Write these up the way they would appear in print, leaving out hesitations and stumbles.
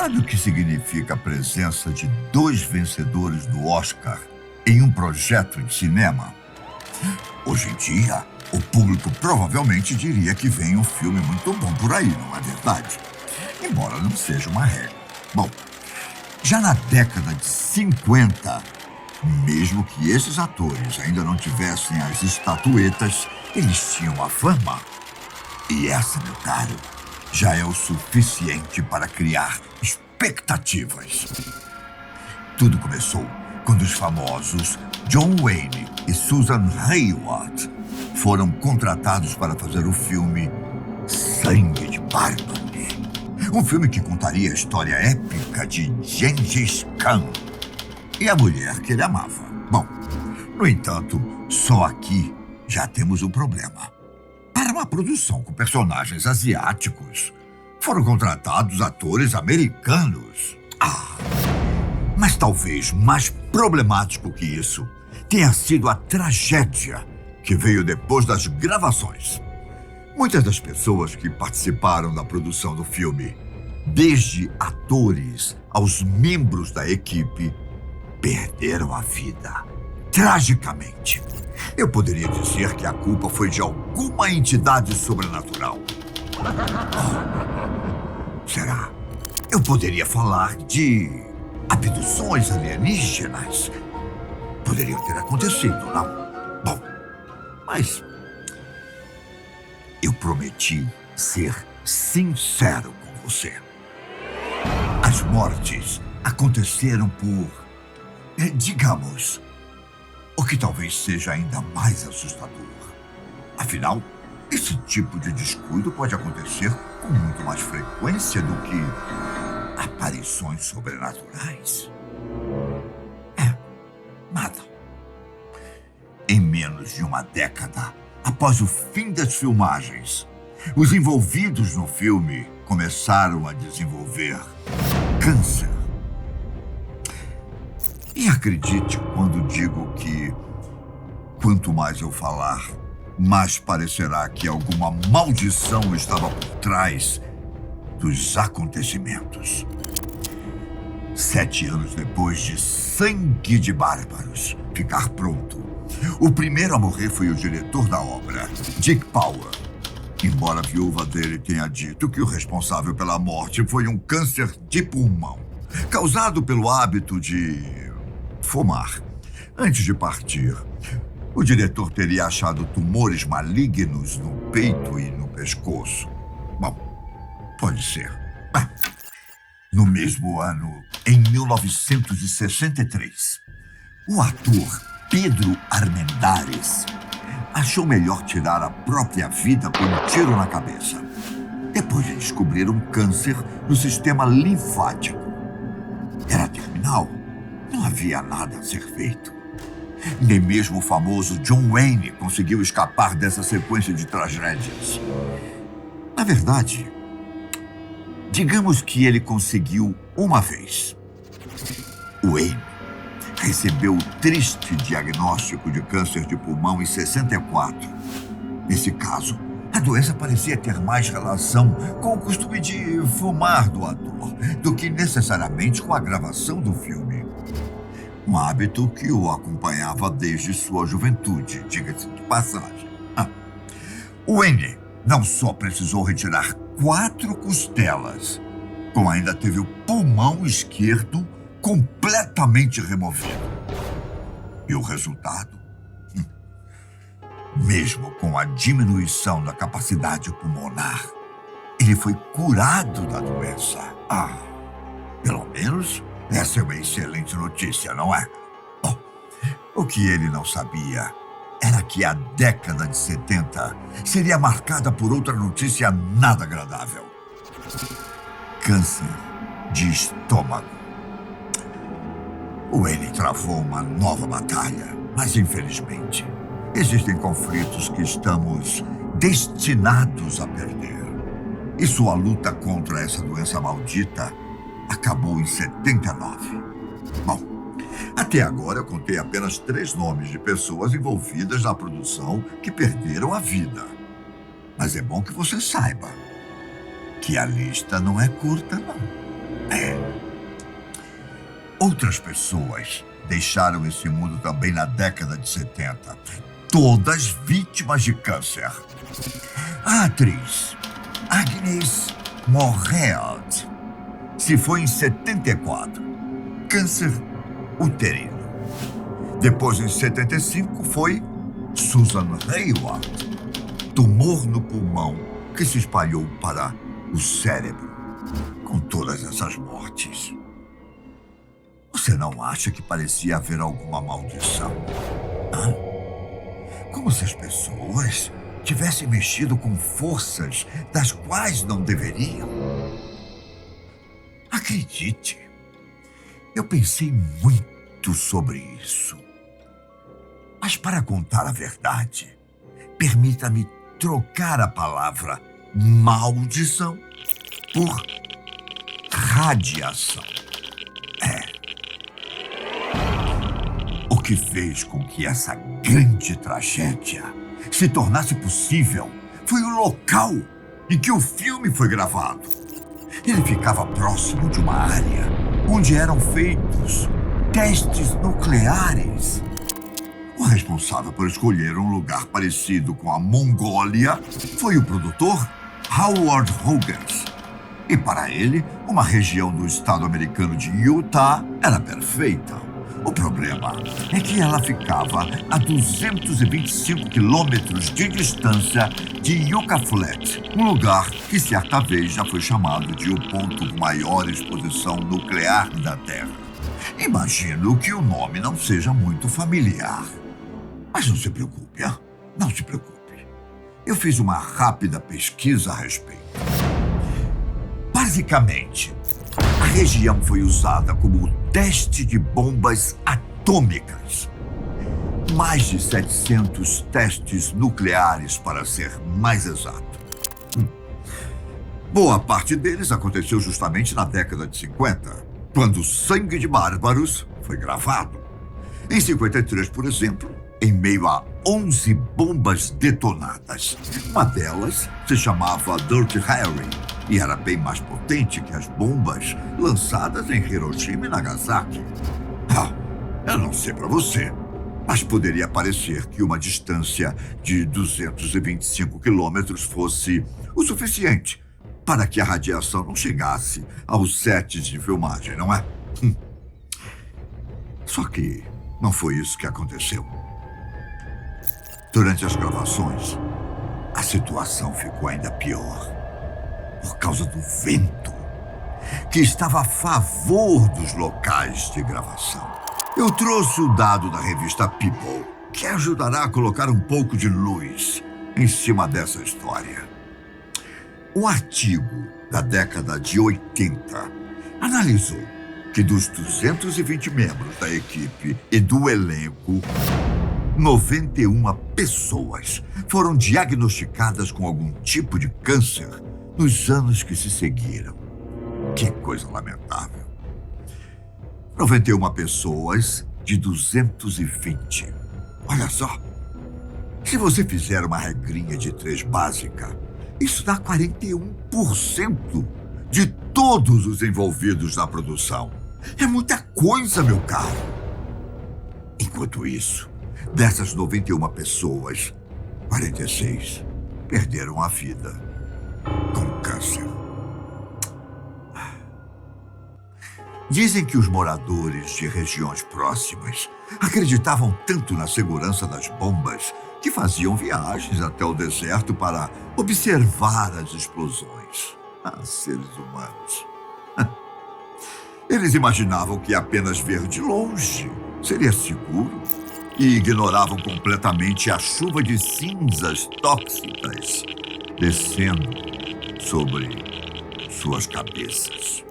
Sabe o que significa a presença de 2 vencedores do Oscar em um projeto de cinema? Hoje em dia, o público provavelmente diria que vem um filme muito bom por aí, não é verdade? Embora não seja uma regra. Bom, já na década de 50, mesmo que esses atores ainda não tivessem as estatuetas, eles tinham a fama. E essa, meu caro, já é o suficiente para criar expectativas. Tudo começou quando os famosos John Wayne e Susan Hayward foram contratados para fazer o filme Sangue de Bárbaros. Um filme que contaria a história épica de Gengis Khan e a mulher que ele amava. Bom, no entanto, só aqui já temos um problema. Para uma produção com personagens asiáticos, foram contratados atores americanos. Mas talvez mais problemático que isso tenha sido a tragédia que veio depois das gravações. Muitas das pessoas que participaram da produção do filme, desde atores aos membros da equipe, perderam a vida tragicamente. Eu poderia dizer que a culpa foi de alguma entidade sobrenatural. Será? Eu poderia falar de abduções alienígenas. Poderiam ter acontecido, não? Bom, mas eu prometi ser sincero com você. As mortes aconteceram por, digamos, o que talvez seja ainda mais assustador. Afinal, esse tipo de descuido pode acontecer com muito mais frequência do que aparições sobrenaturais. Nada. Em menos de uma década, após o fim das filmagens, os envolvidos no filme começaram a desenvolver câncer. E acredite quando digo que, quanto mais eu falar, mais parecerá que alguma maldição estava por trás dos acontecimentos. 7 anos depois de Sangue de Bárbaros ficar pronto, o primeiro a morrer foi o diretor da obra, Dick Powell. Embora a viúva dele tenha dito que o responsável pela morte foi um câncer de pulmão, causado pelo hábito de fumar. Antes de partir, o diretor teria achado tumores malignos no peito e no pescoço. Bom, pode ser. No mesmo ano, em 1963, o ator Pedro Armendáriz achou melhor tirar a própria vida com um tiro na cabeça, depois de descobrir um câncer no sistema linfático. Era terminal, não havia nada a ser feito. Nem mesmo o famoso John Wayne conseguiu escapar dessa sequência de tragédias. Na verdade, digamos que ele conseguiu uma vez. Wayne recebeu o triste diagnóstico de câncer de pulmão em 64. Nesse caso, a doença parecia ter mais relação com o costume de fumar do ator do que necessariamente com a gravação do filme. Um hábito que o acompanhava desde sua juventude, diga-se de passagem. Wayne não só precisou retirar 4 costelas, como ainda teve o pulmão esquerdo completamente removido. E o resultado? Mesmo com a diminuição da capacidade pulmonar, ele foi curado da doença. Pelo menos essa é uma excelente notícia, não é? Bom, o que ele não sabia era que a década de 70 seria marcada por outra notícia nada agradável. Câncer de estômago. Wayne travou uma nova batalha, mas infelizmente existem conflitos que estamos destinados a perder. E sua luta contra essa doença maldita acabou em 79. Bom, até agora eu contei apenas 3 nomes de pessoas envolvidas na produção que perderam a vida. Mas é bom que você saiba que a lista não é curta, não. Outras pessoas deixaram esse mundo também na década de 70, todas vítimas de câncer. A atriz Agnes Moorehead se foi em 74, câncer uterino. Depois, em 75, foi Susan Hayward, tumor no pulmão que se espalhou para o cérebro. Com todas essas mortes, você não acha que parecia haver alguma maldição? Hã? Como se as pessoas tivessem mexido com forças das quais não deveriam? Acredite, eu pensei muito sobre isso. Mas para contar a verdade, permita-me trocar a palavra maldição por radiação. O que fez com que essa grande tragédia se tornasse possível foi o local em que o filme foi gravado. Ele ficava próximo de uma área onde eram feitos testes nucleares. O responsável por escolher um lugar parecido com a Mongólia foi o produtor Howard Hughes. E para ele, uma região do estado americano de Utah era perfeita. O problema é que ela ficava a 225 quilômetros de distância de Yucca Flat, um lugar que certa vez já foi chamado de o ponto com maior exposição nuclear da Terra. Imagino que o nome não seja muito familiar. Mas não se preocupe, hein? Não se preocupe. Eu fiz uma rápida pesquisa a respeito. Basicamente, a região foi usada como teste de bombas atômicas. Mais de 700 testes nucleares, para ser mais exato. Boa parte deles aconteceu justamente na década de 50, quando Sangue de Bárbaros foi gravado. Em 53, por exemplo, em meio a 11 bombas detonadas. Uma delas se chamava Dirty Harry e era bem mais potente que as bombas lançadas em Hiroshima e Nagasaki. Eu não sei para você, mas poderia parecer que uma distância de 225 quilômetros fosse o suficiente para que a radiação não chegasse aos sets de filmagem, não é? Só que não foi isso que aconteceu. Durante as gravações, a situação ficou ainda pior por causa do vento, que estava a favor dos locais de gravação. Eu trouxe o dado da revista People, que ajudará a colocar um pouco de luz em cima dessa história. Um artigo da década de 80 analisou que dos 220 membros da equipe e do elenco, 91 pessoas foram diagnosticadas com algum tipo de câncer nos anos que se seguiram. Que coisa lamentável. 91 pessoas de 220. Olha só. Se você fizer uma regrinha de 3 básica, isso dá 41% de todos os envolvidos na produção. É muita coisa, meu caro. Enquanto isso, dessas 91 pessoas, 46 perderam a vida com câncer. Dizem que os moradores de regiões próximas acreditavam tanto na segurança das bombas que faziam viagens até o deserto para observar as explosões. Seres humanos. Eles imaginavam que apenas ver de longe seria seguro e ignoravam completamente a chuva de cinzas tóxicas descendo sobre suas cabeças.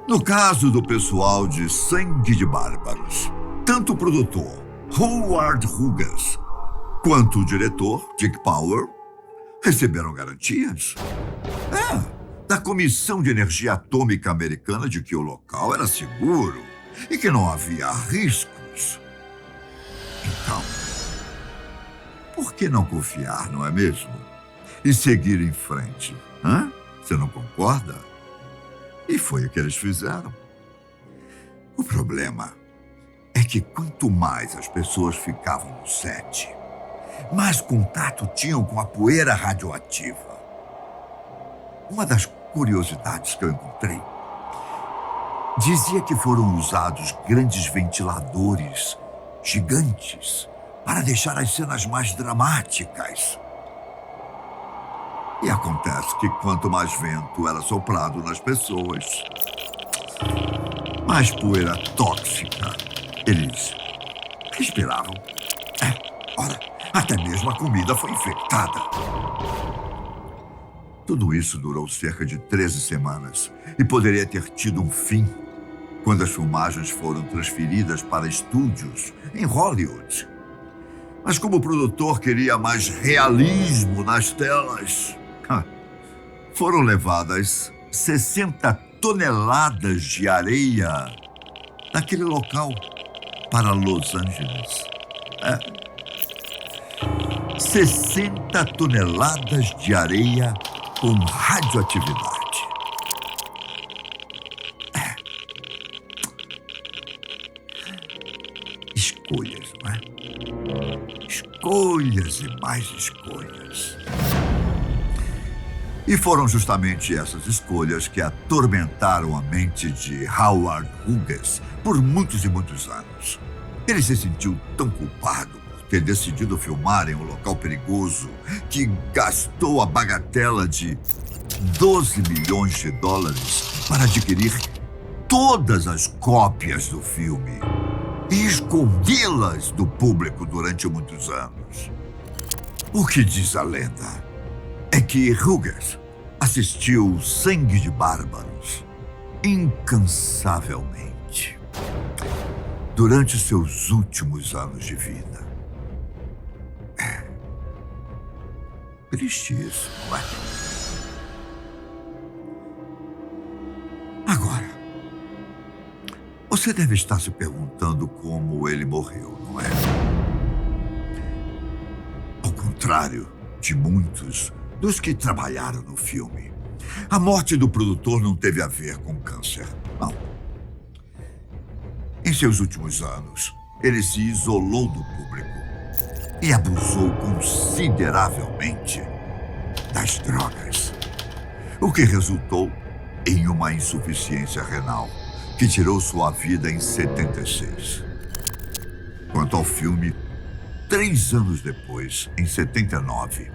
No caso do pessoal de Sangue de Bárbaros, tanto o produtor Howard Hughes quanto o diretor Dick Power receberam garantias da Comissão de Energia Atômica Americana de que o local era seguro e que não havia riscos. Então, por que não confiar, não é mesmo? E seguir em frente, Você não concorda? E foi o que eles fizeram. O problema é que quanto mais as pessoas ficavam no set, mais contato tinham com a poeira radioativa. Uma das curiosidades que eu encontrei dizia que foram usados grandes ventiladores gigantes para deixar as cenas mais dramáticas. E acontece que quanto mais vento era soprado nas pessoas, mais poeira tóxica eles respiravam. Ora, até mesmo a comida foi infectada. Tudo isso durou cerca de 13 semanas e poderia ter tido um fim quando as filmagens foram transferidas para estúdios em Hollywood. Mas como o produtor queria mais realismo nas telas, foram levadas 60 toneladas de areia daquele local para Los Angeles. 60 toneladas de areia com radioatividade. Escolhas, não é? Escolhas e mais escolhas. E foram justamente essas escolhas que atormentaram a mente de Howard Hughes por muitos e muitos anos. Ele se sentiu tão culpado por ter decidido filmar em um local perigoso que gastou a bagatela de 12 milhões de dólares para adquirir todas as cópias do filme e escondê-las do público durante muitos anos. O que diz a lenda é que Hughes assistiu Sangue de Bárbaros incansavelmente durante seus últimos anos de vida. Triste isso, não é? Agora, você deve estar se perguntando como ele morreu, não é? Ao contrário de muitos dos que trabalharam no filme, a morte do produtor não teve a ver com câncer, não. Em seus últimos anos, ele se isolou do público e abusou consideravelmente das drogas, o que resultou em uma insuficiência renal que tirou sua vida em 76. Quanto ao filme, 3 anos depois, em 79,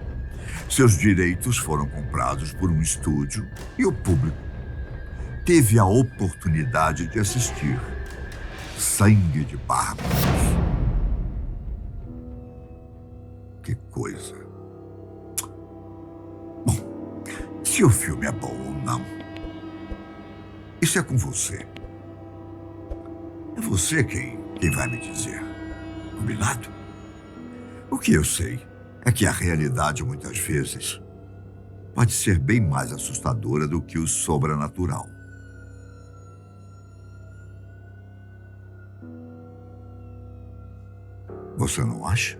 seus direitos foram comprados por um estúdio e o público teve a oportunidade de assistir Sangue de Bárbaros. Que coisa. Bom, se o filme é bom ou não, isso é com você. É você quem vai me dizer. Combinado? O que eu sei é que a realidade, muitas vezes, pode ser bem mais assustadora do que o sobrenatural. Você não acha?